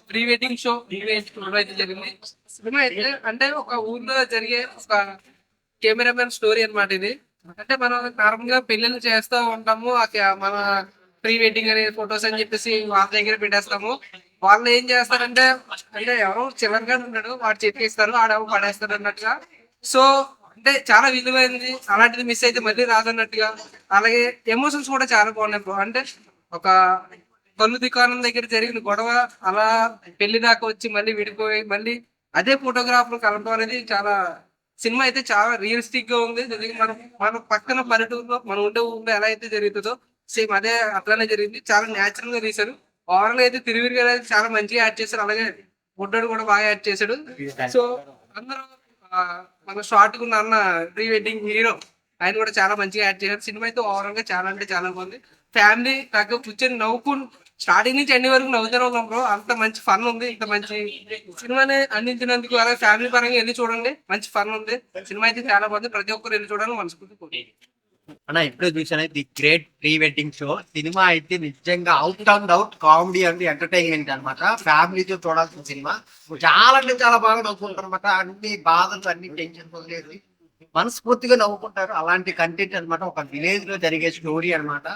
Pre wedding show event అయితే జరిగింది. Cinema అయితే అంటే ఒక ఊర్లో జరిగే ఒక కెమెరామెన్ స్టోరీ అన్నమాట ఇది. అంటే మనం నార్మల్ గా పెళ్లిళ్ళు చేస్తూ ఉంటాము. మన ప్రీ వెడ్డింగ్ అనే ఫొటోస్ అని చెప్పేసి వాళ్ళ దగ్గర పెట్టేస్తాము. వాళ్ళు ఏం చేస్తారంటే అంటే ఎవరో చిల్లరగా ఉంటాడు, వాడు చెప్పేస్తారు, ఆడేమో పడేస్తారు అన్నట్టుగా. సో అంటే చాలా విలువైంది. అలాంటిది మిస్ అయితే మళ్ళీ రాదన్నట్టుగా. అలాగే ఎమోషన్స్ కూడా చాలా బాగున్నాయి bro. అంటే ఒక కళ్ళు దుకాణం దగ్గర జరిగిన గొడవ అలా పెళ్లి దాకా వచ్చి మళ్ళీ విడిపోయి మళ్ళీ అదే ఫోటోగ్రాఫర్ కలపడం అనేది చాలా సినిమా అయితే చాలా రియలిస్టిక్ గా ఉంది. నిజంగా మనం మన పక్కన పల్లెటూరులో మనం ఉండే ఊళ్ళో ఎలా అయితే జరుగుతుందో సేమ్ అదే అట్లానే జరిగింది. చాలా న్యాచురల్ గా తీశారు. ఓవరాల్ అయితే తిరువిరి గారు అయితే చాలా మంచిగా యాడ్ చేశారు. అలాగే బుడ్డోడు కూడా బాగా యాడ్ చేశాడు. సో అందరూ ఆ, మన షార్ట్ ఉన్న అన్న ప్రీ వెడ్డింగ్ హీరో ఆయన కూడా చాలా మంచిగా యాడ్ చేశారు. సినిమా అయితే ఓవరాల్ గా చాలా అంటే చాలా బాగుంది. ఫ్యామిలీ తగ్గ కూర్చొని నవ్వుకుని స్టార్టింగ్ నుంచి ఎండింగ్ వరకు నవ్వుతూనే ఉన్నాం బ్రో. అంత మంచి ఫన్ ఉంది. ఇంత మంచి సినిమాని అందించినందుకు అలాగే ఫ్యామిలీ పరంగా వెళ్ళి చూడండి. మంచి ఫన్ ఉంది. సినిమా అయితే చాలా బాగుంది. ప్రతి ఒక్కరు వెళ్ళి చూడాలని మనస్ఫూర్తి కోరుకుంటున్నాను. అన్న ఇప్పుడే చూసాను the great pre wedding show. Cinema అయితే నిజంగా out and out comedy and entertainment అనమాట. ఫ్యామిలీతో చూడాల్సిన సినిమా. చాలా అంటే చాలా బాగా నవ్వుకుంటారు అనమాట. అన్ని బాధలు అన్ని టెన్షన్ వదిలేసి మనస్ఫూర్తిగా నవ్వుకుంటారు. అలాంటి కంటెంట్ అనమాట. ఒక విలేజ్ లో జరిగే స్టోరీ అనమాట.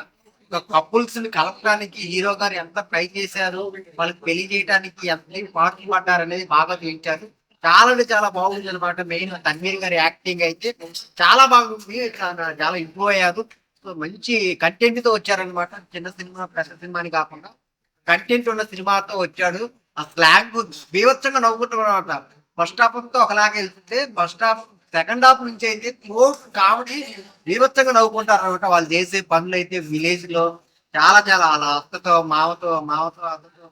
ఒక కపుల్స్ ని కలపడానికి హీరో గారు ఎంత ట్రై చేశారు, వాళ్ళకి పెళ్లి చేయడానికి ఎంత పాటలు పడ్డారు అనేది బాగా చూపించారు. చాలా అంటే చాలా బాగుంది అనమాట. మెయిన్ తన్వీర్ గారి యాక్టింగ్ అయితే చాలా బాగుంది. చాలా ఇంప్రూవ్ అయ్యారు. సో మంచి కంటెంట్ తో వచ్చారనమాట. చిన్న సినిమా పెద్ద సినిమా అని కాకుండా కంటెంట్ ఉన్న సినిమాతో వచ్చాడు. ఆ స్లాంగ్ బీభత్సంగా నవ్వుకుంటాం అనమాట. ఫస్ట్ హాఫ్ అంతా ఒకలాగా వెళ్తుంటే ఫస్ట్ హాఫ్ సెకండ్ హాఫ్ నుంచి అయితే కామెడీ బీభత్సంగా నవ్వుకుంటారు అనమాట. వాళ్ళు చేసే పనులు అయితే విలేజ్ లో చాలా చాలా వాళ్ళ అత్తతో మావతో అత్తతో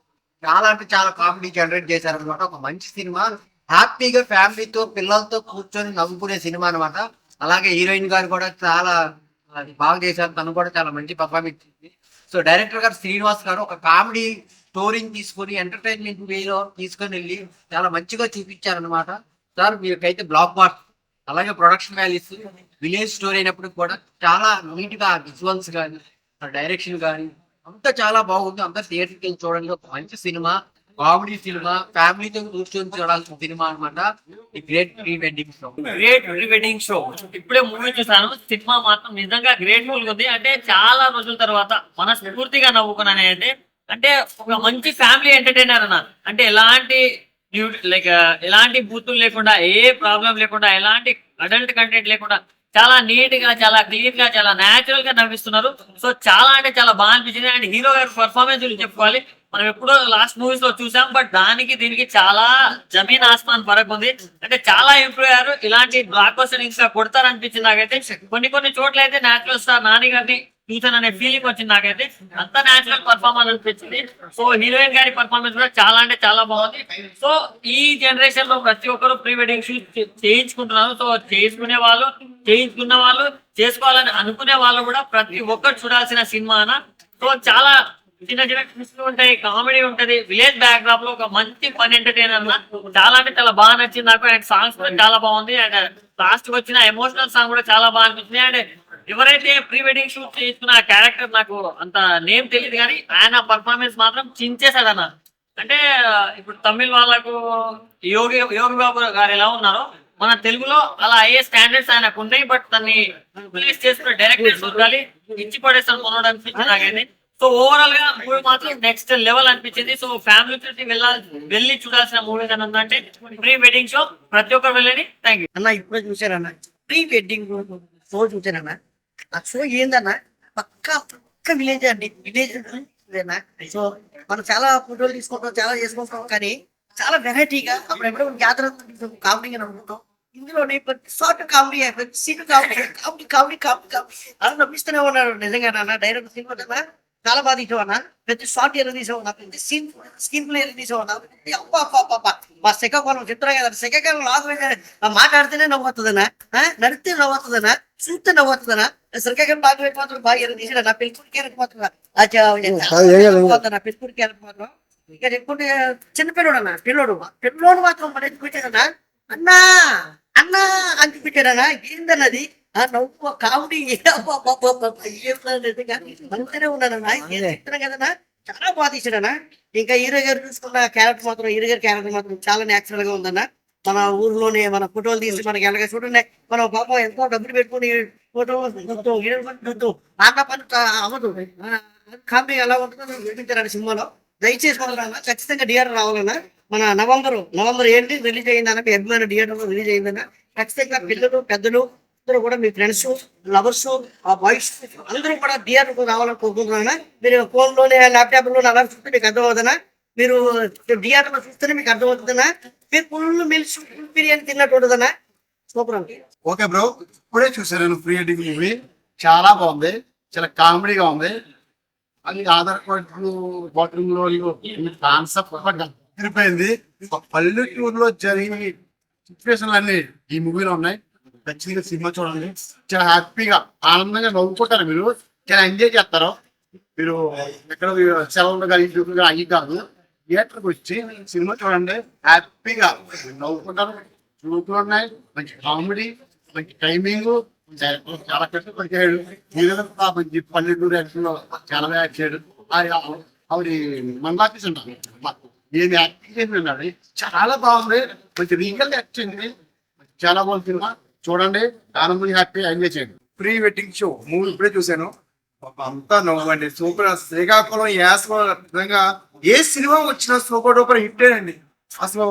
చాలా అంటే చాలా కామెడీ జనరేట్ చేశారనమాట. ఒక మంచి సినిమా. హ్యాపీగా ఫ్యామిలీతో పిల్లలతో కూర్చొని నవ్వుకునే సినిమా అనమాట. అలాగే హీరోయిన్ గారు కూడా చాలా బాగా చేశారు. తను కూడా చాలా మంచి పర్ఫార్మెన్స్ ఇచ్చింది. సో డైరెక్టర్ గారు శ్రీనివాస్ గారు ఒక కామెడీ స్టోరీని తీసుకొని ఎంటర్టైన్మెంట్ వేలో తీసుకొని వెళ్ళి చాలా మంచిగా చూపించారనమాట. సార్ మీకైతే బ్లాక్ బాస్టర్. అలాగే ప్రొడక్షన్ వాల్యూస్ విలేజ్ స్టోరీ అయినప్పుడు కూడా చాలా నీట్ గా విజువల్స్ కానీ డైరెక్షన్ కానీ అంతా చాలా బాగుంది. అంతా థియేటర్కి వెళ్ళి చూడండి. ఒక మంచి సినిమా, కామెడీ సినిమా, ఫ్యామిలీతో కూర్చొని చూడాల్సిన సినిమా అనమాట. ఈ great pre wedding show. Great pre wedding show ఇప్పుడే మూవీ చూసాను. సినిమా మాత్రం నిజంగా గ్రేట్ఫుల్ ఉంది. అంటే చాలా రోజుల తర్వాత మనస్ఫూర్తిగా నవ్వుకున్నాను. అంటే ఒక మంచి ఫ్యామిలీ ఎంటర్టైనర్ అన్న. అంటే ఎలాంటి లైక్ ఎలాంటి బూతులు లేకుండా, ఏ ప్రాబ్లం లేకుండా, ఎలాంటి అడల్ట్ కంటెంట్ లేకుండా చాలా నీట్ గా, చాలా క్లీన్ గా, చాలా న్యాచురల్ గా నవ్విస్తున్నారు. సో చాలా అంటే చాలా బాగా అనిపించింది. అండ్ హీరో గారి పర్ఫార్మెన్స్ గురించి చెప్పుకోవాలి. మనం ఎప్పుడో లాస్ట్ మూవీస్ లో చూసాం, బట్ దానికి దీనికి చాలా జమీన్ ఆస్మాన్ ఫరక్ ఉంది. అంటే చాలా ఇంప్రూవ్ అయ్యారు. ఇలాంటి బ్లాక్ బస్టర్ ఇంకా కొడతారనిపించింది నాకైతే. కొన్ని చోట్ల అయితే న్యాచురల్ స్టార్ నాని గారిని చూసాను అనే ఫీలింగ్ వచ్చింది నాకైతే. అంత న్యాచురల్ పర్ఫార్మెన్స్ అనిపించింది. సో హీరోయిన్ గారి పర్ఫార్మెన్స్ కూడా చాలా అంటే చాలా బాగుంది. సో ఈ జనరేషన్ లో ప్రతి ఒక్కరు ప్రీ వెడ్డింగ్ షూట్ చేయించుకుంటున్నారు. సో చేయించుకున్న వాళ్ళు, చేసుకోవాలని అనుకునే వాళ్ళు కూడా ప్రతి ఒక్కరు చూడాల్సిన సినిమా అన్న. సో చాలా చిన్న చిన్న ట్విస్ట్లు ఉంటాయి, కామెడీ ఉంటది. విలేజ్ బ్యాక్ డ్రాప్ లో ఒక మంచి ఫన్ ఎంటర్టైనర్ అన్న. చాలా అంటే చాలా బాగా నచ్చింది నాకు. అండ్ సాంగ్స్ కూడా చాలా బాగుంది. అండ్ లాస్ట్ వచ్చిన ఎమోషనల్ సాంగ్ కూడా చాలా బాగా అనిపించింది. అండ్ ఎవరైతే ప్రీ వెడ్డింగ్ షూట్ చేసుకున్న ఆ క్యారెక్టర్ నాకు అంత నేమ్ తెలియదు, కానీ ఆయన పర్ఫార్మెన్స్ మాత్రం చించేశాడన్న. అంటే ఇప్పుడు తమిళ్ వాళ్ళకు యోగి బాబు గారు ఎలా ఉన్నారో, మన తెలుగులో అలా అయ్యే స్టాండర్డ్స్ ఆయనకు ఉన్నాయి. బట్ దాన్ని రిలీజ్ చేసుకున్న డైరెక్టర్ చూడాలి, ఇచ్చి పడేస్తాను కొనడం అనిపించింది నాకైతే. సో ఓవరాల్ గా మూవీ మాత్రం నెక్స్ట్ లెవెల్ అనిపించింది. సో ఫ్యామిలీ తోటి వెళ్ళి చూడాల్సిన మూవీ అని ఉందంటే ప్రీ వెడ్డింగ్ షో. ప్రతి ఒక్కరు వెళ్ళండి. థ్యాంక్ యూ అన్న ఇప్పుడే చూసారన్న ప్రీ వెడ్డింగ్ షో చూసానన్న. ఆ షో ఏందన్నా పక్క విలేజ్ అండి. విలేజ్ ఇదేనా. సో మనం చాలా ఫోటోలు తీసుకుంటాం, చాలా చేసుకుంటాం, కానీ చాలా వెరైటీగా అప్పుడు ఎప్పుడో జాతర కామెడీ అనుకుంటాం. ఇందులోనే ప్రతి షార్ట్ కామెడీ, ప్రతి scene comedy comedy comedy comedy comedy అలా నవ్విస్తూనే ఉన్నారు. నిజంగా నాన్న డైరెక్ట్ సినిమా చాలా బాగా తీసేవన్నా. ప్రతి షార్ట్ ఎలా తీసేవన్నా, ప్రతి స్క్రీన్ ప్లే ఎలా తీసేవన్నా. అబ్బా మా శకాలం చెప్తున్నా కదా, శకాలం మాట్లాడితేనే నవ్వుతుందనా, నడితే నవ్వుతుందనా, చూస్తే నవ్వుతుందనా. శ్రీకాకుళం బాగా మాత్రం బాగా ఎలా తీసాడు. నా పెళ్ళికి మాత్రం నా పెళ్ళికి మాత్రం ఇక చెప్పుకుంటే చిన్న పిల్లోడు మాత్రం మన పెట్టాడన్నా. అన్నా అన్నా అని పెట్టాడన్నా. ఏందన్నది ఆ నవ్వు కామెడీ అంతనే ఉన్నానన్నా. చెప్తున్నా కదన్నా. చాలా బాగా తీసాడన్న. ఇంకా హీరో గారు తీసుకున్న క్యారెక్టర్ మాత్రం, హీరో గారి క్యారెక్టర్ మాత్రం చాలా న్యాచురల్ గా ఉందన్న. మన ఊర్లోనే మన ఫోటోలు తీసి మనకి ఎలాగ చూడండి, మనం పాపం ఎంతో డబ్బులు పెట్టుకుని ఫోటో అన్న పని అవ్వదు. కామెడీ ఎలా ఉంటుందో చూపించారన్న సినిమాలో. దయచేసి మన ఖచ్చితంగా థియేటర్ రావాలన్నా. మన నవంబర్ ఏంటి రిలీజ్ అయిందన్న, మీ అభిమాన థియేటర్ లో రిలీజ్ అయిందన్న. ఖచ్చితంగా పిల్లలు పెద్దలు అందరూ కూడా, మీ ఫ్రెండ్స్ లవర్స్ ఆ బాయ్స్ అందరూ కూడా థియేటర్కు రావాలని కోరుకుంటున్నా. మీరు ఫోన్ లోనే ల్యాప్టాప్ లోనే అలా చూస్తే మీకు అర్థమవుతుందా, మీరు థియేటర్ లో చూస్తేనే మీకు అర్థమవుతుందన్నా. మీరు ఫుల్ మిల్స్ ఫుల్ బిర్యానీ తిన్నట్టు ఉంటుందన్నా. సూపర్ అండి. ఓకే బ్రో, ఇప్పుడే చూసాను నేను ఫ్రీ ఎడిటింగ్ మూవీ. చాలా బాగుంది, చాలా కామెడీగా ఉంది. అది ఆధారపడి బాత్రూమ్ లో కాన్సెప్ట్ తిరిగిపోయింది. ఒక పల్లెటూరులో జరిగిన సిచ్యువేషన్లు అన్ని ఈ మూవీలో ఉన్నాయి. ఖచ్చితంగా సినిమా చూడండి, చాలా హ్యాపీగా ఆనందంగా నవ్వుకుంటారు. మీరు చాలా ఎంజాయ్ చేస్తారు. మీరు ఎక్కడ సెలవులు కానీ ఇంటి అయ్యి కాదు, థియేటర్కి వచ్చి సినిమా చూడండి, హ్యాపీగా నవ్వుకుంటారు. చూపులు ఉన్నాయి, మంచి కామెడీ, మంచి టైమింగ్, చాలా కష్టపడిచాడు. హీరో మంచి పల్లెటూరు యాక్షన్ లో చాలా యాక్ట్ చేయడు. ఆవిడ మందాకి ఉంటారు, ఏమి యాక్టింగ్ చేసి చాలా బాగుంది. మంచి రియల్ యాక్ట్ చేయండి, చాలా బాగుంది సినిమా. చూడండి, ఆనందంగా హ్యాపీగా ఎంజాయ్ చేయండి. ప్రీ వెడ్డింగ్ షో మూవీ ఇప్పుడే చూశాను. అంతా నవ్వండి, సూపర్. శ్రీకాకుళం యాసలో నిజంగా ఏ సినిమా వచ్చినా సూపర్ డూపర్ హిట్ అండి. అసలు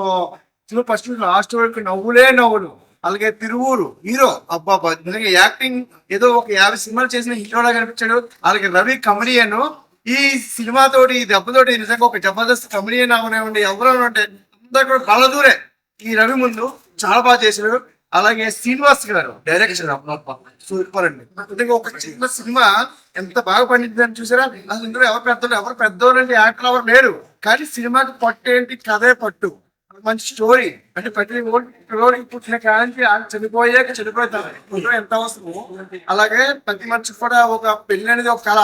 సినిమా ఫస్ట్ లాస్ట్ వరకు నవ్వులే నవ్వులు. అలాగే తిరువూరు హీరో అబ్బాబా నిజంగా యాక్టింగ్ ఏదో ఒక 50 సినిమాలు చేసిన హీరోలా కనిపించాడు. అలాగే రవి కమెడియన్ ఈ సినిమా తోటి ఈ దెబ్బతోటి నిజంగా ఒక జబర్దస్త్ కమెడియన్ అవనివ్వండి, ఎవరైనా ఉంటే అందరూ కూడా బలదూరే ఈ రవి ముందు. చాలా బాగా చేశాడు. అలాగే శ్రీనివాస్ గారు డైరెక్షన్ సూపర్ అండి. నిజంగా ఒక చిన్న సినిమా ఎంత బాగా పండిందని చూసారా. అసలు ఇందులో ఎవరు పెద్దోళ్ళు అంటే యాక్టర్ ఎవరు లేరు, కానీ సినిమాకి పట్టు ఏంటి, కథే పట్టు. మంచి స్టోరీ అంటే ప్రతి పుట్టిన కాలంకి చనిపోయాక చనిపోతారు ఎంత అవసరము. అలాగే ప్రతి మనిషికి కూడా ఒక పెళ్లి అనేది ఒక కళ.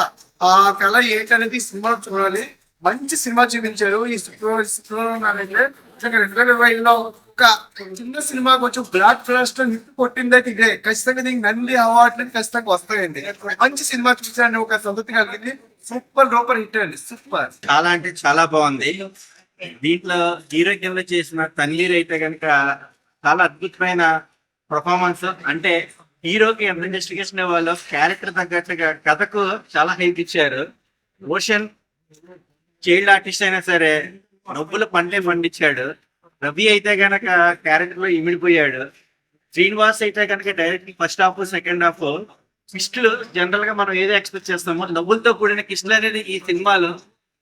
ఆ కళ ఏంటనేది సినిమా చూడాలి. మంచి సినిమా చూపించారు ఈ సినిమా. 2020లో ఒక చిన్న సినిమా కొంచెం బ్లాక్ బ్లాస్ట్ హిట్ కొట్టింది అయితే ఇదే. ఖచ్చితంగా దీనికి నంది అవార్డులు ఖచ్చితంగా వస్తాయండి. మంచి సినిమా చూసాను, ఒక సంతృప్తి కలిగింది. సూపర్ డూపర్ హిట్ అండి, సూపర్. చాలా అంటే చాలా బాగుంది. దీంట్లో హీరో కింద చేసిన తన్వీర్ అయితే కనుక చాలా అద్భుతమైన పర్ఫార్మెన్స్. అంటే హీరోకి ఎంత ఇన్వెస్టిగేషన్ ఇవ్వాలో క్యారెక్టర్ తగ్గట్టుగా కథకు చాలా హైప్ ఇచ్చారు. ఓషన్ చైల్డ్ ఆర్టిస్ట్ అయినా సరే నవ్వుల పండే పండించాడు. రవి అయితే గనక క్యారెక్టర్ లో ఇమిడిపోయాడు. శ్రీనివాస్ అయితే కనుక direct first half second half కిస్టులు జనరల్ గా మనం ఏదో ఎక్స్పెక్ట్ చేస్తామో నవ్వులతో కూడిన కిస్టులు అనేది ఈ సినిమాలో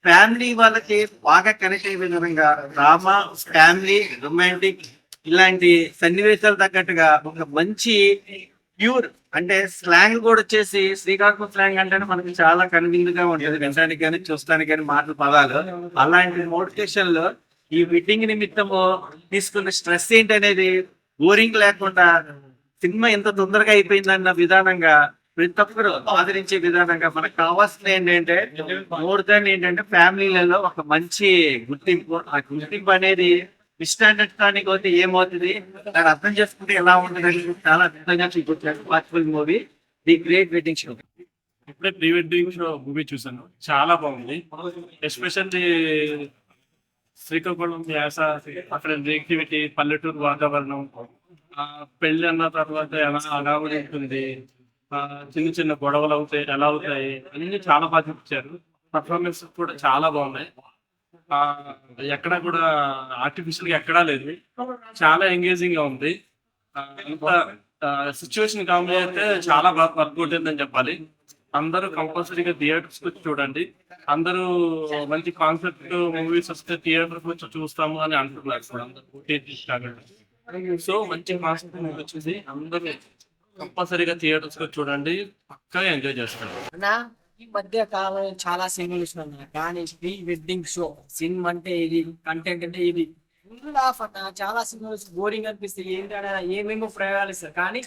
ఫ్యామిలీ వాళ్ళకి బాగా కనెక్ట్ అయ్యే విధంగా డ్రామా, ఫ్యామిలీ, రొమాంటిక్ ఇలాంటి సన్నివేశాలు తగ్గట్టుగా ఒక మంచి ప్యూర్ అంటే స్లాంగ్ కూడా వచ్చేసి శ్రీకాకుళం స్లాంగ్ అంటేనే మనకి చాలా కన్వింగ్ గా ఉంటుంది వినడానికి కానీ చూస్తానికి కానీ మాటలు పదాలు. అలాంటి మోటివేషన్ లో ఈ వెడ్డింగ్ నిమిత్తము తీసుకున్న స్ట్రెస్ ఏంటనేది బోరింగ్ లేకుండా సినిమా ఎంత తొందరగా అయిపోయిందన్న విధానంగా ప్రతి ఒక్కరు ఆదరించే విధానంగా మనకు కావాల్సింది ఏంటంటే మోర్ దాన్ ఏంటంటే ఫ్యామిలీలలో ఒక మంచి గుర్తింపు. ఆ గుర్తింపు అనేది మిస్అండర్స్టాండింగ్ అయితే ఏమవుతుంది దాన్ని అర్థం చేసుకుంటే ఎలా ఉంటుంది చాలా అద్భుతంగా చూపించారు possible movie the great wedding show. ఇప్పుడే ప్రీ వెడ్డింగ్ షో మూవీ చూసాను, చాలా బాగుంది. ఎస్పెషల్లీ శ్రీకాకుళం యాస, అక్కడ నెగిటివిటీ, పల్లెటూరు వాతావరణం, పెళ్లి అన్న తర్వాత ఎలా అడావుడి ఉంటుంది, చిన్న చిన్న గొడవలు అవుతాయి ఎలా అవుతాయి అన్ని చాలా బాగా చూపించారు. పర్ఫార్మెన్స్ కూడా చాలా బాగున్నాయి. ఎక్కడ కూడా ఆర్టిఫిషియల్ గా ఎక్కడా లేదు, చాలా ఎంగేజింగ్ గా ఉంది. అంత సిచ్యువేషన్ కామెడీ అయితే చాలా బాగా వర్కౌట్ అయిందని చెప్పాలి. అందరూ కంపల్సరీగా థియేటర్స్ వచ్చి చూడండి. అందరూ మంచి కాన్సెప్ట్ మూవీస్ వస్తే థియేటర్స్ వచ్చి చూస్తాము అని అంటున్నారు. సో మంచి కాన్సెప్ట్ మూవీ వచ్చేసి అందరూ కంపల్సరీగా థియేటర్స్ వచ్చి చూడండి, పక్కాగా ఎంజాయ్ చేస్తారు. అన్నా ఈ మధ్య కాలం చాలా సినిమాలు చూసినా, కానీ ప్రీ వెడ్డింగ్ షో సినిమా అంటే ఇది, కంటెంట్ అంటే ఇది ఫుల్ ఆఫ్ అన్న. చాలా సినిమాలు బోరింగ్ అనిపిస్తాయి, ఏంటంటే ఏమేమో ప్రయోగాలు ఇస్తారు. కానీ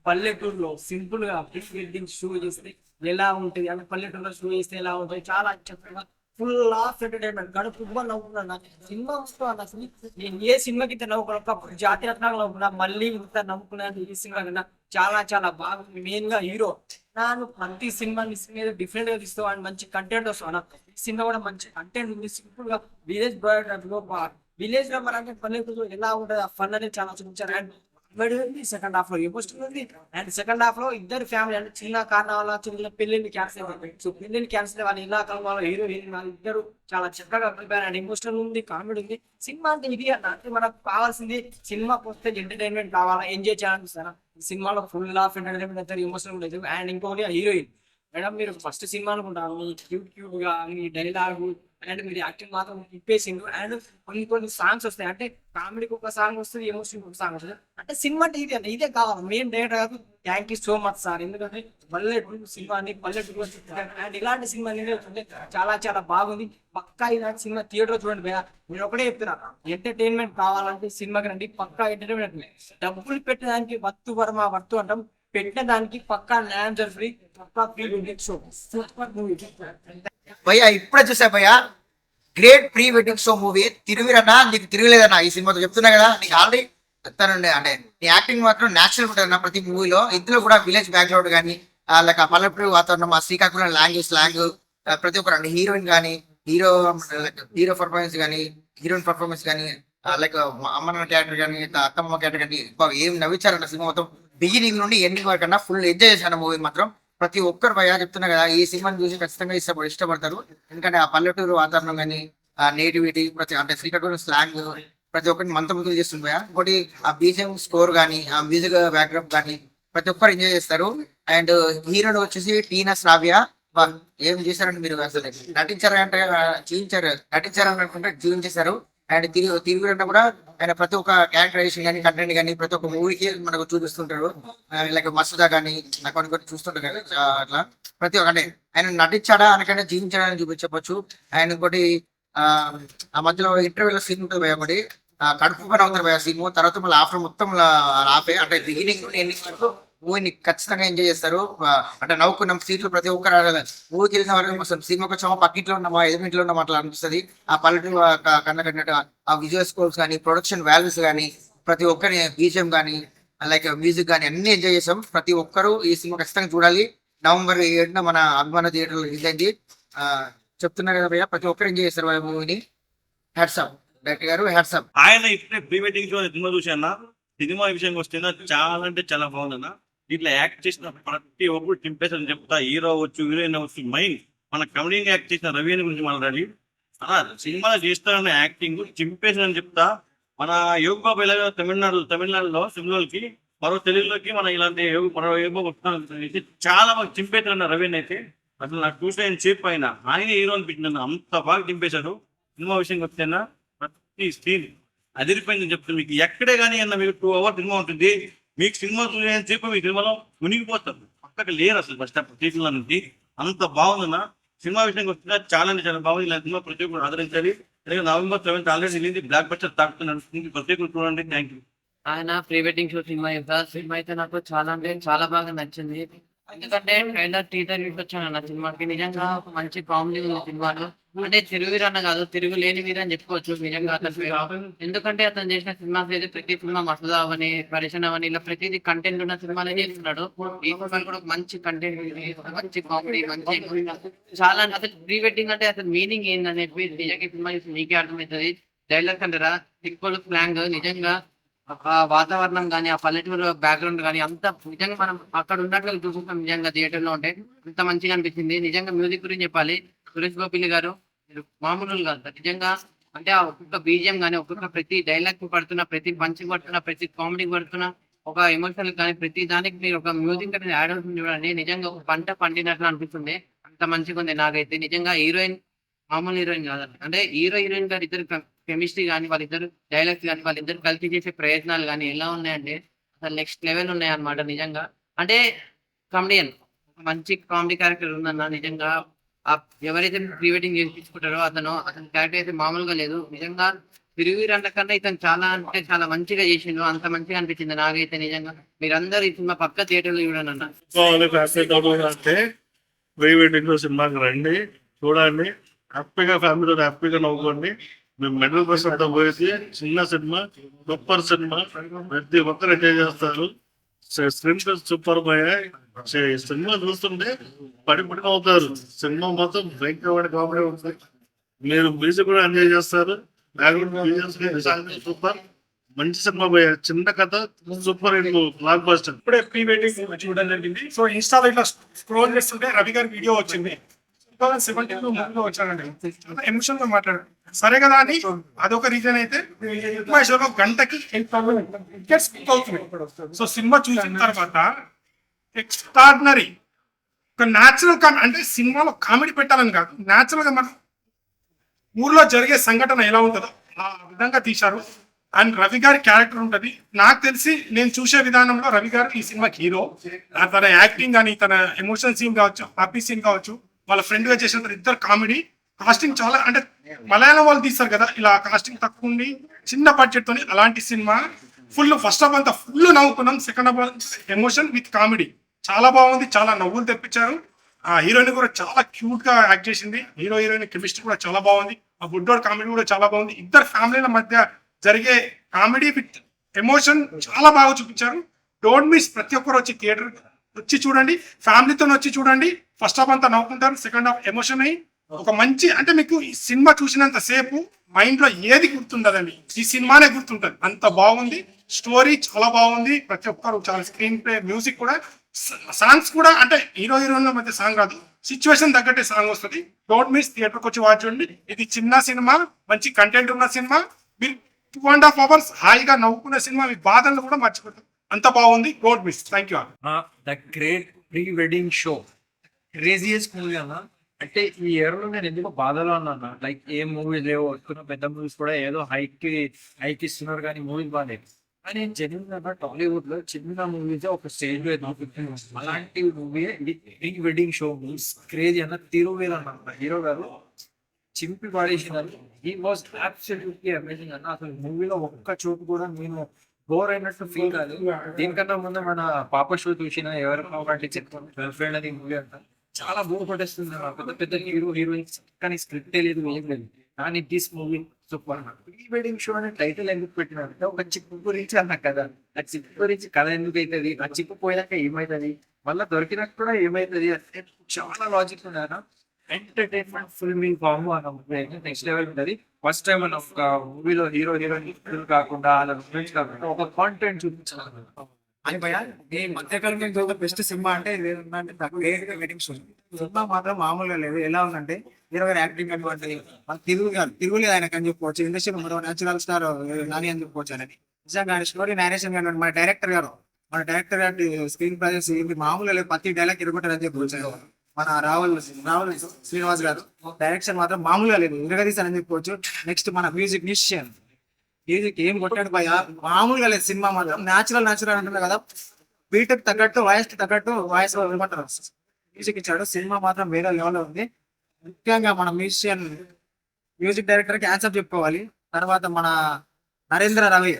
పల్లెటూరులో సింపుల్ గా ప్రీ వెడ్డింగ్ షో చేస్తే ఎలా ఉంటుంది, అంటే పల్లెటూరులో షో చేస్తే ఎలా ఉంటుంది, చాలా చక్కగా ఫుల్ ఆఫ్ ఎంటర్టైన్మెంట్. గడుపు నవ్వుకున్నా సినిమా వస్తూ అన్న. అసలు నేను ఏ సినిమాకి ఇంత నవ్వుకున్నా, జాతీయ రత్నాలు నవ్వుకున్నా, మళ్ళీ ఇంత నవ్వుకున్నాను ఈ సినిమా కన్నా. చాలా చాలా బాగా మెయిన్ గా హీరో నాను ప్రతి సినిమా డిఫరెంట్ గా తీస్తావు అండ్ మంచి కంటెంట్ వస్తావు అన్న. సినిమా కూడా మంచి కంటెంట్ ఉంది, సింపుల్ గా విలేజ్ లో మన పల్లెటూరు ఎలా ఉంటుంది ఆ ఫన్ అనేది చాలా చూపించారు. అండ్ సెకండ్ హాఫ్ లో ఎమోషనల్ ఉంది. అండ్ సెకండ్ హాఫ్ లో ఇద్దరు ఫ్యామిలీ అంటే చిన్న కారణాల చిన్న పెళ్లిని క్యాన్సిల్ అయిపోయింది. సో పెళ్లిని క్యాన్సిల్ వాళ్ళ ఇలా వాళ్ళ హీరో హీరోయిన్ వాళ్ళు ఇద్దరు చాలా చక్కగా ప్రిపేర్ అండ్ ఎమోషనల్ ఉంది, కామెడీ ఉంది. సినిమా అంటే ఇది అన్న, అంటే మనకు కావాల్సింది సినిమాకి వస్తే ఎంటర్టైన్మెంట్ కావాలా, ఎంజాయ్ చేయాలనిపిస్తారా. సినిమాలో ఫుల్ ఆఫ్ ఎంటర్టైన్మెంట్ అయితే ఎమోషనల్ ఉండదు. అండ్ ఇంకోటి హీరోయిన్ మేడం, మీరు ఫస్ట్ సినిమా అనుకుంటారు మీ క్యూట్ గా మీ డైలాగు అండ్ మీరు యాక్టింగ్ మాత్రం ఇప్పేసిండు. అండ్ కొన్ని సాంగ్స్ వస్తాయి, అంటే కామెడీకి ఒక సాంగ్ వస్తుంది, ఎమోషన్ ఒక సాంగ్ వస్తుంది. అంటే సినిమా అంటే ఇది అన్న, ఇదే కావాలి మెయిన్ డైరెక్టర్ కాదు. Thank you so much sir, ఎందుకంటే పల్లెటూరు సినిమాని పల్లెటూరు అండ్ ఇలాంటి సినిమా చూడండి చాలా చాలా బాగుంది. పక్కా ఇలాంటి సినిమా థియేటర్ చూడండి భయ్యా. మీరు ఒకటే చెప్తున్నా, ఎంటర్టైన్మెంట్ కావాలంటే సినిమాకి రండి, పక్కా ఎంటర్టైన్మెంట్. డబ్బులు పెట్టడానికి వర్తు అంటాం, పెట్టిన దానికి పక్కా న్యాయం ఫ్రీ, పక్కా ఫ్రీ షో. సూపర్ మూవీ భయ్యా ఇప్పుడే చూసా భయ్యా, great pre wedding show movie. తిరుగురన్నా నీకు తిరగలేదన్నా ఈ సినిమాతో చెప్తున్నా కదా. నీకు ఆల్రెడీ చెప్తానండి, అంటే నీ యాక్టింగ్ మాత్రం న్యాచురల్ ఉంటుంది అన్న ప్రతి మూవీలో. ఇందులో కూడా విలేజ్ బ్యాక్గ్రౌండ్ కానీ లైక్ ఆ పల్లెటూరు వాతావరణం, ఆ శ్రీకాకుళం స్లాంగ్ ప్రతి ఒక్కరు అంటే హీరోయిన్ కానీ హీరో పర్ఫార్మెన్స్ కానీ హీరోయిన్ పర్ఫార్మెన్స్ కానీ లైక్ అమ్మన్న క్యారెక్టర్ కానీ అత్తమ్మ క్యారెక్టర్ కానీ ఏం నవ్వించారంట సినిమా మొత్తం బిగినింగ్ నుండి ఎండింగ్ వరకు అన్నా ఫుల్ ఎంజాయ్ చేశాను మూవీ మాత్రం. ప్రతి ఒక్కరు భయ్యా చెప్తున్నా కదా, ఈ సినిమాని చూసి ఖచ్చితంగా ఇష్టపడతారు. ఎందుకంటే ఆ పల్లెటూరు వాతావరణం కానీ ఆ నేటివిటీ అంటే శ్రీకాకుళం స్లాంగ్ ప్రతి ఒక్కరిని మంత్రముగ్ధులు చేస్తుంది భయ్యా. ఇంకోటి ఆ బీజిఎం స్కోర్ కానీ ఆ మ్యూజిక్ బ్యాక్గ్రౌండ్ కానీ ప్రతి ఒక్కరు ఎంజాయ్ చేస్తారు. అండ్ హీరోయిన్ వచ్చేసి టీనా శ్రావ్య. ఏం చేశారంటే మీరు అసలు నటించారంటే అనుకుంటే జీవించేశారు. అండ్ తిరుగురంటే కూడా ఆయన ప్రతి ఒక్క క్యారెక్టరైజేషన్ కానీ కంటెంట్ కానీ ప్రతి ఒక్క మూవీకి మనకు చూపిస్తుంటారు. లైక్ మసూదా కానీ కొన్ని చూస్తుంటారు కానీ అట్లా ప్రతి ఒక్క అంటే ఆయన నటించాడా అనకంటే జీవించాడా అని చూపించవచ్చు. అండ్ ఇంకోటి ఆ మధ్యలో ఇంటర్వ్యూలో సీన్ ఉంటుంది భయ, ఒకటి కడుపు పని అవుతారు భయ సీన్. తర్వాత మళ్ళీ ఆఫ్టర్ మొత్తం ఆపే అంటే బిగినింగ్ నుండి ఎండింగ్ వరకు మూవీని ఖచ్చితంగా ఎంజాయ్ చేస్తారు. అంటే నవ్వుకున్నాం సీట్లు ప్రతి ఒక్కరు మూవీకి వెళ్ళిన వరకు సినిమాకి వచ్చామా పక్కింట్లో ఉన్నామా ఎదురింట్లో ఉన్నామా అట్లా అనిపిస్తుంది. ఆ పల్లెటూరు కన్నా కట్టినట్టు ఆ విజువల్ స్కోర్స్ కానీ ప్రొడక్షన్ వాల్యూస్ కానీ ప్రతి ఒక్కరి బీజిఎం కానీ లైక్ మ్యూజిక్ కానీ అన్ని ఎంజాయ్ చేసాం. ప్రతి ఒక్కరు ఈ సినిమా ఖచ్చితంగా చూడాలి. November 7న మన అభిమాన థియేటర్లో రిలీజ్ అయింది. చెప్తున్నారు కదా భయ్య, ప్రతి ఒక్కరు ఎంజాయ్ చేస్తారు వాళ్ళ మూవీని. హ్యాట్సాప్ డైరెక్టర్ గారు, హ్యాట్సాప్. ఆయన ఇప్పుడే ప్రీ వెడ్డింగ్ షో సినిమా చూసాను. సినిమా విషయంకి వస్తే చాలా అంటే చాలా బాగుందన్న. దీంట్లో యాక్ట్ చేసిన ప్రతి ఒక్కరు చింపేసని చెప్తా. హీరో అవచ్చు, హీరోయిన్ అవచ్చు, మెయిన్ మన కమెడీగా యాక్ట్ చేసిన రవి అని గురించి మాట్లాడాలి. అలా సినిమాలో చేస్తారన్న యాక్టింగ్ చింపేసని చెప్తా. మన యోగ బాబు ఎలాగో తమిళనాడులో సినిమాలకి మరో తెలుగులోకి మన ఇలాంటి మరో యోగ బాబు చాలా బాగా చింపేశారన్న రవిని అయితే. అసలు నాకు చూసిన ఆయన చేప్ అయినా ఆయన హీరో అనిపించింది, అంత బాగా చింపేశారు. సినిమా విషయంకి వస్తేనా ప్రతి సీన్ అదిరిపోయిందని చెప్తాను. మీకు ఎక్కడే కానీ అన్న మీకు 2 hours సినిమా ఉంటుంది, మీకు సినిమా చూసేంత సేపు మీ సినిమాలో మునిగిపోతారు. పక్కకి లేరు అసలు ఫస్ట్ థియేటర్ల నుంచి. అంత బాగుందన్న. సినిమా విషయంకి వస్తే చాలా అంటే చాలా బాగుంది. ఇలా సినిమా ప్రతి ఒక్కరు ఆదరించాలి. November 7th already release, blockbuster తాకుతున్నాడు. ప్రతి ఒక్కరు చూడండి. Thank you. ఆయన pre wedding show cinema cinema అయితే నాకు చాలా అంటే చాలా బాగా నచ్చింది. ఎందుకంటే ట్రైలర్ టీజర్ వచ్చాను అన్న సినిమాకి. నిజంగా ఒక మంచి కామెడీ ఉంది సినిమాలో. అంటే తిరుగు వీరన్న కాదు, తిరుగు లేని వీరు అని చెప్పుకోవచ్చు నిజంగా అతను. ఎందుకంటే అతను చేసిన సినిమాస్ అయితే ప్రతి సినిమా మసూదా అవని పరిశ్రమ అవని ఇలా ప్రతిదీ కంటెంట్ ఉన్న సినిమాలే చేస్తున్నాడు. ఈ సినిమా కూడా ఒక మంచి కంటెంట్, మంచి కామెడీ, మంచి చాలా. అసలు ప్రీ వెడ్డింగ్ అంటే అసలు మీనింగ్ ఏందని చెప్పి నిజంగా ఈ సినిమా చూసి మీకే అర్థమవుతుంది. డైలాగ్స్ అంటారా, టిక్కోలు స్లాంగ్, నిజంగా ఆ వాతావరణం కానీ ఆ పల్లెటూరు బ్యాక్గ్రౌండ్ కానీ అంత నిజంగా మనం అక్కడ ఉన్నట్లు చూసుకుంటాం. నిజంగా థియేటర్ లో ఉంటే అంత మంచిగా అనిపించింది. నిజంగా మ్యూజిక్ గురించి చెప్పాలి, సురేష్ గోపిలి గారు మామూలు కాదు నిజంగా. అంటే ఆ ఒక్కొక్క బీజిఎం కానీ ఒక్కొక్క ప్రతి డైలాగ్ పడుతున్న, ప్రతి పంచ్ పడుతున్న, ప్రతి కామెడీ పడుతున్న, ఒక ఎమోషనల్ కానీ ప్రతి దానికి మీరు ఒక మ్యూజిక్ అనేది యాడ్ అవుతుంది చూడండి. నిజంగా ఒక పంట పండినట్లు అనిపిస్తుంది. అంత మంచిగా ఉంది నాకైతే. నిజంగా హీరోయిన్ మామూలు హీరోయిన్ కాదు, అంటే హీరోయిన్ గారు ఇద్దరు కెమిస్ట్రీ కానీ వాళ్ళిద్దరు డైలాగ్స్ కానీ వాళ్ళిద్దరు కలిసి చేసే ప్రయత్నాలు కానీ ఎలా ఉన్నాయంటే అసలు నెక్స్ట్ లెవెల్ ఉన్నాయి అన్నమాట. నిజంగా అంటే కామెడియన్, మంచి కామెడీ క్యారెక్టర్ ఉందన్న. నిజంగా ఎవరైతే ప్రీ వెడ్డింగ్ చేయించుకుంటారో అతని క్యారెక్టర్ అయితే మామూలుగా లేదు. నిజంగా తిరుగురంట కన్నా ఇతను చాలా అంటే చాలా మంచిగా చేసిండు. అంత మంచిగా అనిపించింది నాకైతే. నిజంగా మీరందరూ ఈ సినిమా పక్క థియేటర్లో చూడండి అన్న. అంటే ప్రీ వెడ్డింగ్ సినిమాకి రండి, చూడండి, హ్యాపీగా ఫ్యామిలీతో హ్యాపీగా నవ్వుకోండి. మేము మెడల్ బస్ అంతా పోయేసి చిన్న సినిమా, సూపర్ సినిమా, ప్రతి ఒక్కరు ఎంజాయ్ చేస్తారు. స్క్రీన్ ప్లే సూపర్ పోయాయి. సినిమా చూస్తుంటే పడి అవుతారు. సినిమా మొత్తం భయంకరమైన కామెడీ ఉంటుంది. మీరు మ్యూజిక్ కూడా ఎంజాయ్ చేస్తారు. Background super. మంచి సినిమా పోయా. చిన్న కథ సూపర్ హిట్ బ్లాక్ బస్టర్. ఇప్పుడే ప్రీ వెడ్డింగ్ చూడడం జరిగింది. సో ఇన్స్టాలో ఇట్లా స్క్రోల్ చేస్తుంటే రవి గారి వీడియో వచ్చింది. 2017 మూవీలో వచ్చానండి. ఎమోషన్ గా మాట్లాడారు. సరే కదా అని అదొక రీజన్ అయితే సినిమా గంటకి 8,000 టికెట్స్ బుక్ అవుతున్నాయి. సో సినిమా చూసిన తర్వాత ఎక్స్ట్రాడినరీ ఒక న్యాచురల్ అంటే సినిమాలో కామెడీ పెట్టాలని కాదు, న్యాచురల్ గా మనం ఊర్లో జరిగే సంఘటన ఎలా ఉంటుందో ఆ విధంగా తీశారు. అండ్ రవి గారి క్యారెక్టర్ ఉంటది. నాకు తెలిసి నేను చూసే విధానంలో రవి గారు ఈ సినిమాకి హీరో. తన యాక్టింగ్ కానీ, తన ఎమోషనల్ సీన్ కావచ్చు, హ్యాపీ సీన్ కావచ్చు, వాళ్ళ ఫ్రెండ్ గా చేసిన ఇద్దరు కామెడీ, కాస్టింగ్ చాలా అంటే మలయాళం వాళ్ళు తీస్తారు కదా, ఇలా కాస్టింగ్ తక్కువ ఉండి చిన్న బడ్జెట్ తోని అలాంటి సినిమా. ఫస్ట్ హాఫ్ అంతా ఫుల్ నవ్వుకున్నాం. Second half emotion with comedy చాలా బాగుంది. చాలా నవ్వులు తెప్పించారు. ఆ హీరోయిన్ కూడా చాలా క్యూట్ గా యాక్ట్ చేసింది. హీరో హీరోయిన్ కెమిస్ట్రీ కూడా చాలా బాగుంది. ఆ బుడ్డోడ్ కామెడీ కూడా చాలా బాగుంది. ఇద్దరు ఫ్యామిలీల మధ్య జరిగే కామెడీ విత్ ఎమోషన్ చాలా బాగా చూపించారు. Don't miss. ప్రతి ఒక్కరు వచ్చి థియేటర్ వచ్చి చూడండి, ఫ్యామిలీతో వచ్చి చూడండి. ఫస్ట్ హాఫ్ అంతా నవ్వుకుంటారు, సెకండ్ హాఫ్ ఎమోషన్ అయ్యి ఒక మంచి అంటే మీకు ఈ సినిమా చూసినంత సేపు మైండ్ లో ఏది గుర్తుండదండి, ఈ సినిమానే గుర్తుంటది. అంత బాగుంది. స్టోరీ చాలా బాగుంది. ప్రతి ఒక్కరు చాలా స్క్రీన్ ప్లే, మ్యూజిక్ కూడా, సాంగ్స్ కూడా అంటే హీరో హీరోయిన్ల మధ్య సాంగ్ రాదు, సిచ్యువేషన్ తగ్గట్టే సాంగ్ వస్తుంది. Don't miss. థియేటర్కి వచ్చి వాచ్ చేయండి. ఇది చిన్న సినిమా, మంచి కంటెంట్ ఉన్న సినిమా. మీరు 2.5 hours హాయిగా నవ్వుకునే సినిమా. మీ బాధలను కూడా మర్చిపోతారు. అంత బాగుంది. Don't miss. Thank you. The great pre wedding show craziest movie అన్న. అంటే ఈ ఇయర్ లో నేను ఎందుకు బాధలో అన్నా, లైక్ ఏ మూవీస్ లేవు, వస్తున్న పెద్ద మూవీస్ కూడా ఏదో హైక్ ఇస్తున్నారు కానీ మూవీస్ బాగాలేదు. కానీ జెన్యున్ గా టాలీవుడ్ లో చిన్న మూవీస్ ఒక స్టేజ్ లో ఎదుగుతుంది. అలాంటి మూవీ ఇది pre wedding show movies crazy అన్న. తిరువేల్ అన్న హీరో గారు చింపి పాడేసినారు. హీ వాజ్ అబ్సల్యూట్లీ అమేజింగ్ అన్న. అసలు మూవీలో ఒక్క చోటు కూడా నేను బోర్ అయినట్టు ఫీల్ కాదు. దీనికన్నా ముందు మన పాప షో చూసిన ఎవరు గర్ల్ ఫ్రెండ్ అది మూవీ అంట, చాలా బోర్ కొట్టేస్తుంది. పెద్ద పెద్ద హీరోయిన్స్ కానీ స్క్రిప్ట్ లేదు, ఏం లేదు. కానీ this movie super. Pre wedding show అనే టైటిల్ ఎందుకు పెట్టినారంటే ఒక చిక్కు గురించి అన్న కదా. ఆ చిక్కు గురించి కథ ఎందుకు అవుతుంది, ఆ చిక్కు పోయినాక ఏమవుతుంది, మళ్ళీ దొరికినాక కూడా ఏమవుతుంది అంటే చాలా లాజిక్ ఉన్నాయన్న. ఎంటర్టైన్మెంట్ ఫిల్మింగ్ కాంబో అన్న మూవీ అయితే నెక్స్ట్ లెవెల్ ఉంటుంది. ఫస్ట్ టైం మనం ఒక మూవీలో హీరో హీరోయిన్ కాకుండా అలా గురించి కాకుండా ఒక కాంటెంట్ చూపించాలి. అని భయ ఈ మధ్యకాలంలో బెస్ట్ సినిమా అంటే ఇది ఏంటంటే the great wedding show. Cinema మాత్రం మామూలుగా లేదు. ఎలా ఉందంటే హీరో గారి యాక్టింగ్ అటువంటి తిరుగులేదు ఆయనకు అని చెప్పుకోవచ్చు. ఇండస్ట్రీలో మరో నేచురల్ స్టార్ నాని అని చెప్పుకోవచ్చు. అని నిజంగా స్టోరీ నేరేషన్ కానీ మన డైరెక్టర్ గారు స్క్రీన్ ప్రజెన్స్ ఏంటి మామూలుగా లేదు. ప్రతి డైలాగ్ ఇరుగుంటారని చెప్పుకోవచ్చు. మన రావల్ శ్రీనివాస్ గారు డైరెక్షన్ మాత్రం మామూలుగా లేదు, ఇరగదీశారని చెప్పుకోవచ్చు. నెక్స్ట్ మన మ్యూజిక్ మ్యూజిక్ ఏం కొట్టాడు భయ, మామూలుగా లేదు. సినిమా మాత్రం న్యాచురల్ అంటున్నారు కదా, బీటెక్ తగ్గట్టు వాయిస్ తగ్గట్టు వాయిస్ ఏమంటారు మ్యూజిక్ ఇచ్చాడు. సినిమా మాత్రం వేరే లెవెల్లో ఉంది. ముఖ్యంగా మన మ్యూజిక్ డైరెక్టర్ కి ఆన్సర్ చెప్పుకోవాలి. తర్వాత మన నరేంద్ర రవి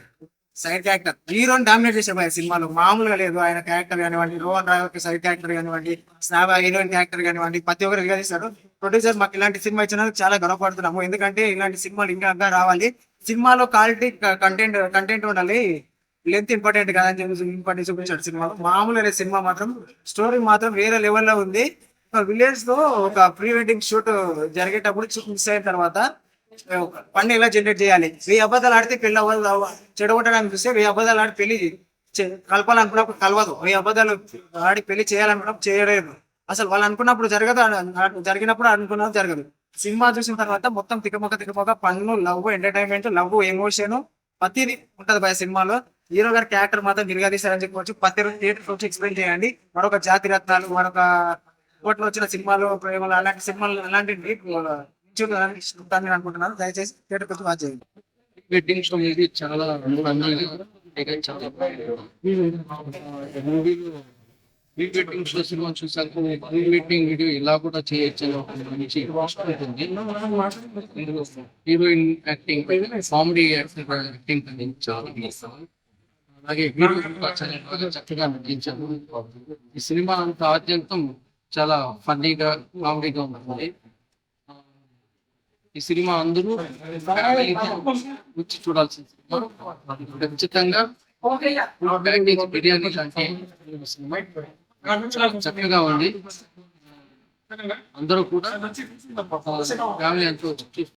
సైడ్ క్యారెక్టర్ హీరోని డామినేట్ చేసే భయ సినిమాలో మామూలుగా లేదు. ఆయన క్యారెక్టర్ కానివ్వండి, రోహన్ రావు సైడ్ క్యారెక్టర్ కానివ్వండి, స్నాబా హీరోయిన్ క్యారెక్టర్ కానివ్వండి, ప్రతి ఒక్కరు రిలీజ్ ప్రొడ్యూసర్ మాకు ఇలాంటి సినిమా ఇచ్చినందుకు చాలా గర్వపడుతున్నాము. ఎందుకంటే ఇలాంటి సినిమాలు ఇంకా రావాలి. సినిమాలో క్వాలిటీ కంటెంట్ ఉండాలి, లెంత్ ఇంపార్టెంట్ కదా అని చెప్పి ఇంపార్టెంట్ చూపించాడు సినిమాలో. మామూలుగా లేదు. సినిమా మాత్రం స్టోరీ మాత్రం వేరే లెవెల్లో ఉంది. విలేజ్ లో ఒక ప్రీ వెడ్డింగ్ షూట్ జరిగేటప్పుడు మిస్ అయిన తర్వాత ఫండ్ ఎలా జనరేట్ చేయాలి, 1000 అబద్ధాలు ఆడితే పెళ్లి అవ్వదు, చెడగొట్టడానికి చూస్తే 1000 అబద్ధాలు ఆడి పెళ్లి కలపాలనుకున్నప్పుడు కలవదు, 1000 అబద్ధాలు ఆడి పెళ్లి చేయాలనుకున్నప్పుడు చేయలేదు. అసలు వాళ్ళు అనుకున్నప్పుడు జరగదు, జరిగినప్పుడు అనుకున్నప్పుడు జరగదు. సినిమా చూసిన తర్వాత మొత్తం తికమొక్క పన్ను, లవ్, ఎంటర్టైన్మెంట్, లవ్, ఎమోషన్ ప్రతిది ఉంటది భయ సినిమాలో. హీరో గారి క్యారెక్టర్ మాత్రం విరగదీశారని చెప్పవచ్చు. ప్రతి రోజు థియేటర్ వచ్చి ఎక్స్ప్లెయిన్ చేయండి. మరొక జాతి రత్నాలు, మరొక కోట్లో వచ్చిన సినిమాలు, ప్రేమలు, అలాంటి సినిమాలు అలాంటివి అనుకుంటున్నాను. దయచేసి థియేటర్ వచ్చి వాచ్ చేయండి. వెడ్డింగ్ షో మూవీ చాలా మూవీలో ప్రీ వెడ్డింగ్ షో సినిమా చూసాక ప్రీ వెడ్డింగ్ వీడియో ఇలా కూడా చేయొచ్చు అని ఒక మంచి ఉంటుంది. ఇందులో హీరోయిన్ యాక్టింగ్, కామెడీ యాక్టింగ్ చాలా ఇస్తాను. అలాగే హీరో చాలా చక్కగా నటించారు. ఈ సినిమా అంత ఆద్యంతం చాలా ఫన్నీగా, కామెడీగా ఉంటుంది. ఈ సినిమా అందరూ వచ్చి చూడాల్సిన సినిమా. ఖచ్చితంగా ప్యాకేజ్ బిర్యానీ అంటే చక్కగా ఉంది. అందరూ కూడా ఫ్యామిలీ అంతా వచ్చి